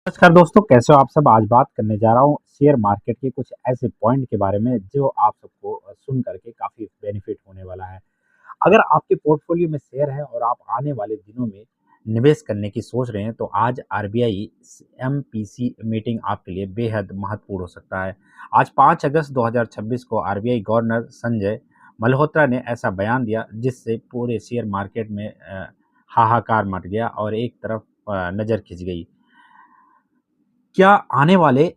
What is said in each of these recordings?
नमस्कार दोस्तों, कैसे हो आप सब। आज बात करने जा रहा हूँ शेयर मार्केट के कुछ ऐसे पॉइंट के बारे में जो आप सबको सुन करके काफ़ी बेनिफिट होने वाला है। अगर आपके पोर्टफोलियो में शेयर है और आप आने वाले दिनों में निवेश करने की सोच रहे हैं, तो आज आरबीआई एमपीसी मीटिंग आपके लिए बेहद महत्वपूर्ण हो सकता है। आज 5 अगस्त 2026 को आरबीआई गवर्नर संजय मल्होत्रा ने ऐसा बयान दिया जिससे पूरे शेयर मार्केट में हाहाकार मच गया और एक तरफ नज़र खिंच गई। क्या आने वाले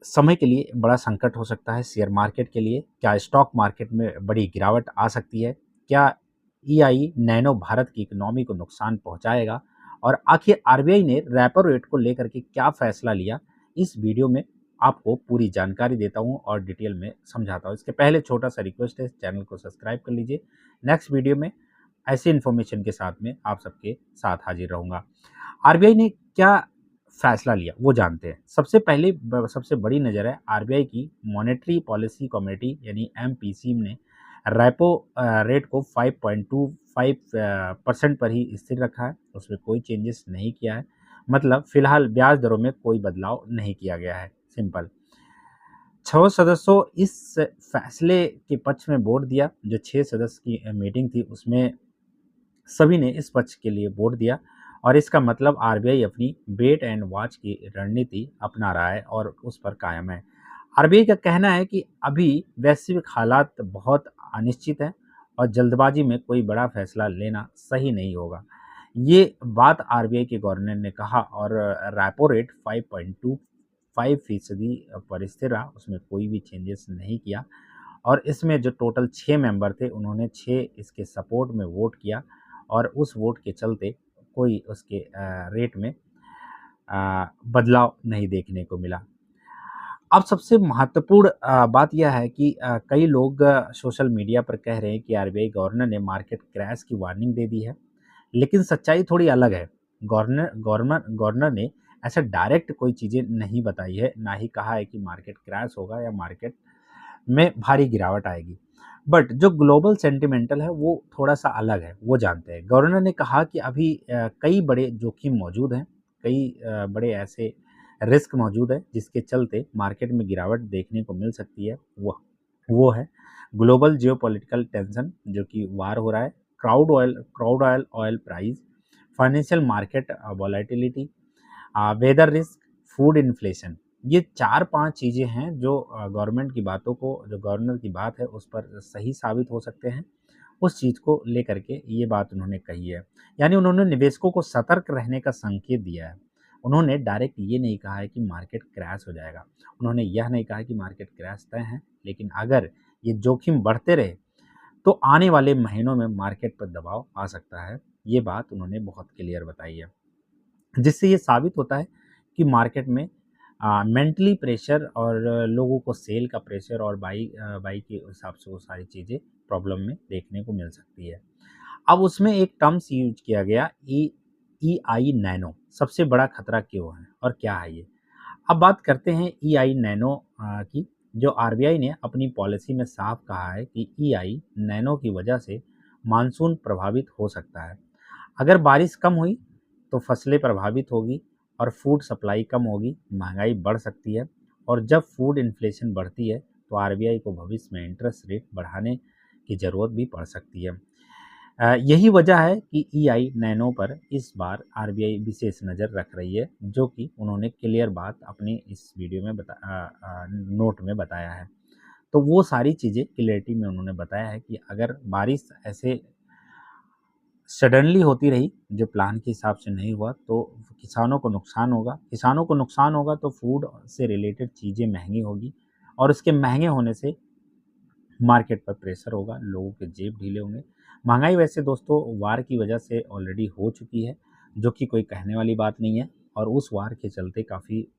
समय के लिए बड़ा संकट हो सकता है शेयर मार्केट के लिए? क्या स्टॉक मार्केट में बड़ी गिरावट आ सकती है? क्या ईआई नैनो भारत की इकोनॉमी को नुकसान पहुंचाएगा? और आखिर आरबीआई ने रेपो रेट को लेकर के क्या फैसला लिया? इस वीडियो में आपको पूरी जानकारी देता हूं और डिटेल में समझाता हूं। इसके पहले छोटा सा रिक्वेस्ट है, चैनल को सब्सक्राइब कर लीजिए। नेक्स्ट वीडियो में ऐसी इन्फॉर्मेशन के साथ में आप सबके साथ हाजिर रहूंगा। आरबीआई ने क्या फैसला लिया वो जानते हैं। सबसे बड़ी नज़र है आरबीआई की मॉनेटरी पॉलिसी कमेटी यानी एमपीसी ने रेपो रेट को 5.25% पर ही स्थिर रखा है, उसमें कोई चेंजेस नहीं किया है। मतलब फिलहाल ब्याज दरों में कोई बदलाव नहीं किया गया है। सिंपल। 6 सदस्यों इस फैसले के पक्ष में वोट दिया। जो 6 सदस्य की मीटिंग थी उसमें सभी ने इस पक्ष के लिए वोट दिया और इसका मतलब आरबीआई अपनी वेट एंड वॉच की रणनीति अपना रहा है और उस पर कायम है। आरबीआई का कहना है कि अभी वैश्विक हालात बहुत अनिश्चित हैं और जल्दबाजी में कोई बड़ा फैसला लेना सही नहीं होगा। ये बात आरबीआई के गवर्नर ने कहा और रेपो रेट 5.25% पर स्थिर रहा, उसमें कोई भी चेंजेस नहीं किया। और इसमें जो टोटल 6 मेंबर थे उन्होंने 6 इसके सपोर्ट में वोट किया और उस वोट के चलते कोई उसके रेट में बदलाव नहीं देखने को मिला। अब सबसे महत्वपूर्ण बात यह है कि कई लोग सोशल मीडिया पर कह रहे हैं कि आरबीआई गवर्नर ने मार्केट क्रैश की वार्निंग दे दी है, लेकिन सच्चाई थोड़ी अलग है। गवर्नर ने ऐसा डायरेक्ट कोई चीज़ें नहीं बताई है, ना ही कहा है कि मार्केट क्रैश होगा या मार्केट में भारी गिरावट आएगी। बट जो ग्लोबल सेंटिमेंटल है वो थोड़ा-सा अलग है, वो जानते हैं। गवर्नर ने कहा कि अभी कई बड़े जोखिम मौजूद हैं, कई बड़े ऐसे रिस्क मौजूद है जिसके चलते मार्केट में गिरावट देखने को मिल सकती है। वो है ग्लोबल जियोपॉलिटिकल टेंशन जो कि वार हो रहा है, crude oil price, financial market volatility, weather risk, food inflation. ये 4-5 चीज़ें हैं जो गवर्नमेंट की बातों को जो गवर्नर की बात है उस पर सही साबित हो सकते हैं। उस चीज़ को लेकर के ये बात उन्होंने कही है। यानी उन्होंने निवेशकों को सतर्क रहने का संकेत दिया है। उन्होंने डायरेक्ट ये नहीं कहा है कि मार्केट क्रैश हो जाएगा। उन्होंने यह नहीं कहा कि मार्केट क्रैश तय है, लेकिन अगर ये जोखिम बढ़ते रहे तो आने वाले महीनों में मार्केट पर दबाव आ सकता है। ये बात उन्होंने बहुत क्लियर बताई है। जिससे ये साबित होता है कि मार्केट में मेंटली प्रेशर और लोगों को सेल का प्रेशर और बाई के हिसाब से वो सारी चीज़ें प्रॉब्लम में देखने को मिल सकती है। अब उसमें एक टर्म्स यूज किया गया ईआई नैनो। सबसे बड़ा खतरा क्यों है और क्या है ये? अब बात करते हैं ईआई नैनो की। जो आरबीआई ने अपनी पॉलिसी में साफ कहा है कि ईआई नैनो की वजह से मानसून प्रभावित हो सकता है। अगर बारिश कम हुई तो फसलें प्रभावित होगी और फूड सप्लाई कम होगी, महंगाई बढ़ सकती है। और जब फूड इन्फ्लेशन बढ़ती है तो आरबीआई को भविष्य में इंटरेस्ट रेट बढ़ाने की ज़रूरत भी पड़ सकती है। यही वजह है कि ईआई नैनो पर इस बार आरबीआई विशेष नज़र रख रही है, जो कि उन्होंने क्लियर बात अपने इस वीडियो में नोट में बताया है। तो वो सारी चीज़ें क्लियरिटी में उन्होंने बताया है कि अगर बारिश ऐसे सडनली होती रही, जो प्लान के हिसाब से नहीं हुआ, तो किसानों को नुकसान होगा। किसानों को नुकसान होगा तो फूड से रिलेटेड चीज़ें महँगी होगी और उसके महँगे होने से मार्केट पर प्रेशर होगा, लोगों के जेब ढीले होंगे। महँगाई वैसे दोस्तों वार की वजह से ऑलरेडी हो चुकी है, जो कि कोई कहने वाली बात नहीं है और उस वार के चलते काफ़ी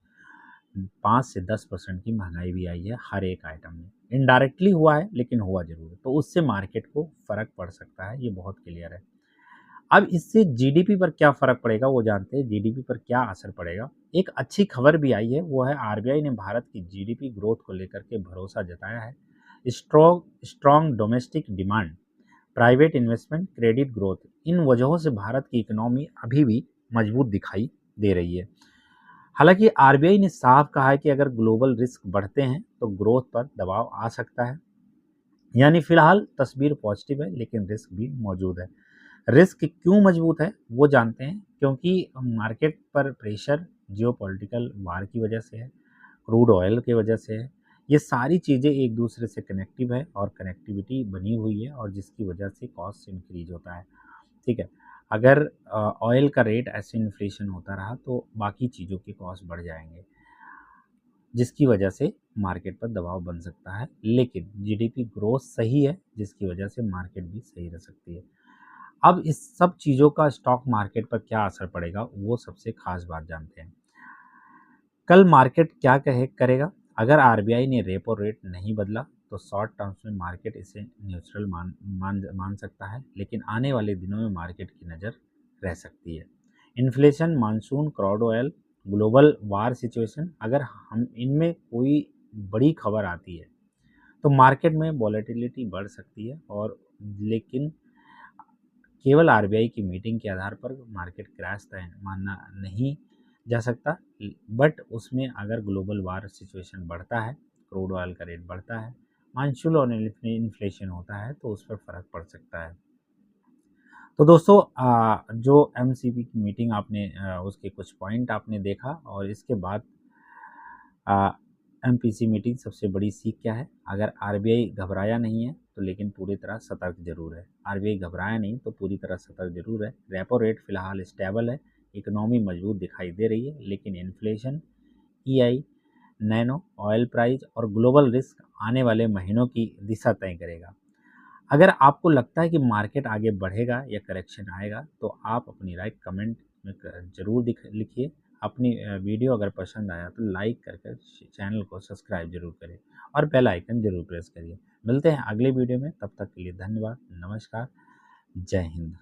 5 से 10% की महँगाई भी आई है हर एक आइटम में। इनडायरेक्टली हुआ है लेकिन हुआ ज़रूर है, तो उससे मार्केट को फ़र्क पड़ सकता है, ये बहुत क्लियर है। अब इससे जीडीपी पर क्या फ़र्क पड़ेगा वो जानते हैं, जीडीपी पर क्या असर पड़ेगा। एक अच्छी खबर भी आई है, वो है आरबीआई ने भारत की जीडीपी ग्रोथ को लेकर के भरोसा जताया है। Strong domestic demand, private investment, credit growth, इन वजहों से भारत की इकोनॉमी अभी भी मजबूत दिखाई दे रही है। हालांकि आरबीआई ने साफ कहा है कि अगर ग्लोबल रिस्क बढ़ते हैं तो ग्रोथ पर दबाव आ सकता है। यानी फिलहाल तस्वीर पॉजिटिव है लेकिन रिस्क भी मौजूद है। रिस्क क्यों मजबूत है वो जानते हैं, क्योंकि मार्केट पर प्रेशर जियोपॉलिटिकल वार की वजह से है, क्रूड ऑयल की वजह से है। ये सारी चीज़ें एक दूसरे से कनेक्टिव है और कनेक्टिविटी बनी हुई है और जिसकी वजह से कॉस्ट इंक्रीज होता है। ठीक है, अगर ऑयल का रेट ऐसे इन्फ्लेशन होता रहा तो बाकी चीज़ों के कॉस्ट बढ़ जाएंगे, जिसकी वजह से मार्केट पर दबाव बन सकता है। लेकिन जीडीपी ग्रोथ सही है जिसकी वजह से मार्केट भी सही रह सकती है। अब इस सब चीज़ों का स्टॉक मार्केट पर क्या असर पड़ेगा वो सबसे खास बात जानते हैं। कल मार्केट क्या करेगा? अगर आरबीआई ने रेपो रेट नहीं बदला तो शॉर्ट टर्म्स में मार्केट इसे न्यूट्रल मान सकता है, लेकिन आने वाले दिनों में मार्केट की नज़र रह सकती है। Inflation, monsoon, crude oil, global वार सिचुएशन, अगर हम इनमें कोई बड़ी खबर आती है तो मार्केट में वॉलेटिलिटी बढ़ सकती है, और लेकिन केवल आरबीआई की मीटिंग के आधार पर मार्केट क्रैश तय मानना नहीं जा सकता। बट उसमें अगर ग्लोबल वार सिचुएशन बढ़ता है, क्रूड ऑयल का रेट बढ़ता है, मानसून और इन्फ्लेशन होता है तो उस पर फ़र्क पड़ सकता है। तो दोस्तों जो एमसीबी की मीटिंग आपने उसके कुछ पॉइंट आपने देखा, और इसके बाद एमपीसी मीटिंग सबसे बड़ी सीख क्या है? अगर आरबीआई घबराया नहीं है तो लेकिन पूरी तरह सतर्क जरूर है। आरबीआई घबराया नहीं तो पूरी तरह सतर्क जरूर है। रेपो रेट फिलहाल स्टेबल है, इकोनॉमी मजबूत दिखाई दे रही है, लेकिन inflation, EI, nano oil price और ग्लोबल रिस्क आने वाले महीनों की दिशा तय करेगा। अगर आपको लगता है कि मार्केट आगे बढ़ेगा या करेक्शन आएगा तो आप अपनी राय कमेंट में ज़रूर लिखिए। अपनी वीडियो अगर पसंद आया तो लाइक करके चैनल को सब्सक्राइब जरूर करें और बेल आइकन जरूर प्रेस करिए। मिलते हैं अगले वीडियो में, तब तक के लिए धन्यवाद, नमस्कार, जय हिंद।